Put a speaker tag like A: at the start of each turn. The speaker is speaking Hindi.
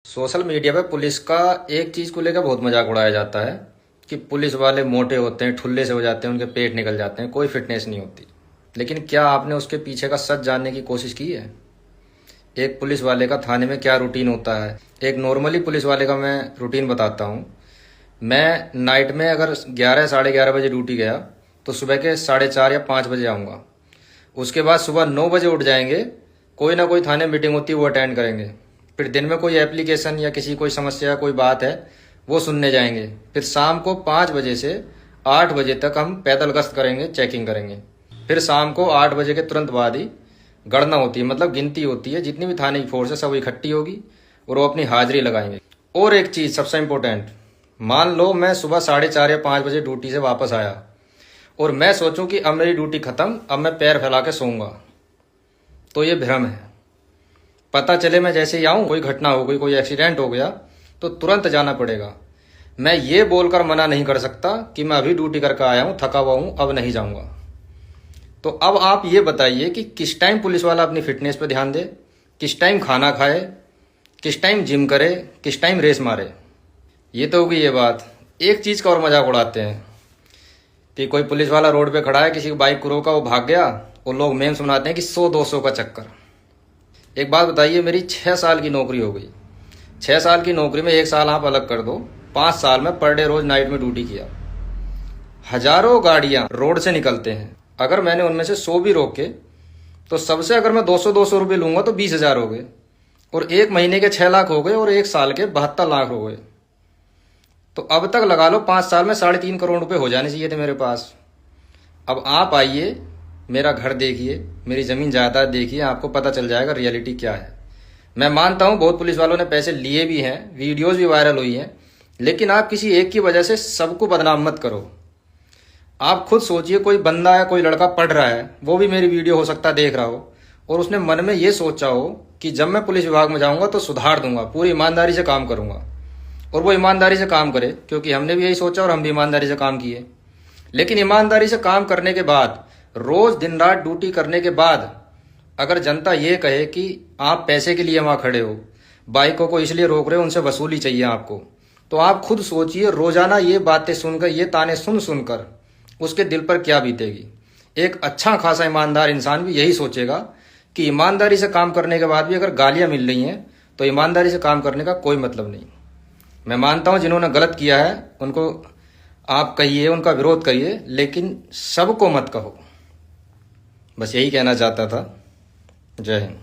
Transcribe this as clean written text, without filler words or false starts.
A: सोशल मीडिया पे पुलिस का एक चीज को लेकर बहुत मजाक उड़ाया जाता है कि पुलिस वाले मोटे होते हैं, ठुल्ले से हो जाते हैं, उनके पेट निकल जाते हैं, कोई फिटनेस नहीं होती। लेकिन क्या आपने उसके पीछे का सच जानने की कोशिश की है? एक पुलिस वाले का थाने में क्या रूटीन होता है? एक नॉर्मली पुलिस वाले का मैं रूटीन बताता हूँ। मैं नाइट में अगर 11 साढ़े 11 बजे ड्यूटी गया तो सुबह के 4:30 या 5 बजे आऊँगा। उसके बाद सुबह 9 बजे उठ जाएंगे, कोई ना कोई थाने मीटिंग होती है वो अटेंड करेंगे। फिर दिन में कोई एप्लीकेशन या किसी कोई समस्या कोई बात है वो सुनने जाएंगे। फिर शाम को 5 बजे से 8 बजे तक हम पैदल गश्त करेंगे, चेकिंग करेंगे। फिर शाम को 8 बजे के तुरंत बाद ही गणना होती है, मतलब गिनती होती है, जितनी भी थाने की फोर्स है सब इकट्ठी होगी और वो अपनी हाजिरी लगाएंगे। और एक चीज़ सबसे इम्पोर्टेंट, मान लो मैं सुबह 4:30 या 5 बजे ड्यूटी से वापस आया और मैं सोचूं कि अब मेरी ड्यूटी खत्म, अब मैं पैर फैला के सोऊंगा, तो ये भ्रम है। पता चले मैं जैसे ही आऊं कोई घटना हो गई, कोई एक्सीडेंट हो गया तो तुरंत जाना पड़ेगा। मैं ये बोलकर मना नहीं कर सकता कि मैं अभी ड्यूटी करके आया हूं, थका हुआ हूं, अब नहीं जाऊंगा। तो अब आप ये बताइए कि किस टाइम पुलिस वाला अपनी फिटनेस पे ध्यान दे, किस टाइम खाना खाए, किस टाइम जिम करे, किस टाइम रेस मारे। ये तो होगी ये बात। एक चीज का और मजाक उड़ाते हैं कि कोई पुलिस वाला रोड पे खड़ा है, किसी बाइक को रोका, वो भाग गया और लोग मेम सुनाते हैं कि 100-200 का चक्कर। एक बात बताइए, मेरी 6 साल की नौकरी हो गई। 6 साल की नौकरी में 1 साल आप अलग कर दो, 5 साल में पर डे रोज नाइट में ड्यूटी किया। हजारों गाड़ियां रोड से निकलते हैं, अगर मैंने उनमें से 100 भी रोके तो सबसे अगर मैं 200-200 रुपये लूंगा तो 20,000 हो गए, और एक महीने के 6 लाख हो गए, और एक साल के 72 लाख हो गए। तो अब तक लगा लो 5 साल में 3.5 करोड़ रुपए हो जाने चाहिए थे मेरे पास। अब आप आइए, मेरा घर देखिए, मेरी ज़मीन जायदाद देखिए, आपको पता चल जाएगा रियलिटी क्या है। मैं मानता हूं बहुत पुलिस वालों ने पैसे लिए भी हैं, वीडियोस भी वायरल हुई हैं, लेकिन आप किसी एक की वजह से सबको बदनाम मत करो। आप खुद सोचिए, कोई बंदा है, कोई लड़का पढ़ रहा है, वो भी मेरी वीडियो हो सकता है देख रहा हो, और उसने मन में ये सोचा हो कि जब मैं पुलिस विभाग में जाऊंगा तो सुधार दूंगा, पूरी ईमानदारी से काम करूंगा, और वो ईमानदारी से काम करे, क्योंकि हमने भी यही सोचा और हम भी ईमानदारी से काम किए। लेकिन ईमानदारी से काम करने के बाद, रोज दिन रात ड्यूटी करने के बाद, अगर जनता ये कहे कि आप पैसे के लिए वहां खड़े हो, बाइकों को इसलिए रोक रहे हो, उनसे वसूली चाहिए आपको, तो आप खुद सोचिए, रोजाना ये बातें सुनकर, ये ताने सुन सुनकर उसके दिल पर क्या बीतेगी। एक अच्छा खासा ईमानदार इंसान भी यही सोचेगा कि ईमानदारी से काम करने के बाद भी अगर गालियां मिल रही हैं तो ईमानदारी से काम करने का कोई मतलब नहीं। मैं मानता हूं जिन्होंने गलत किया है उनको आप कहिए, उनका विरोध करिए, लेकिन सबको मत कहो। बस यही कहना चाहता था। जय हिंद।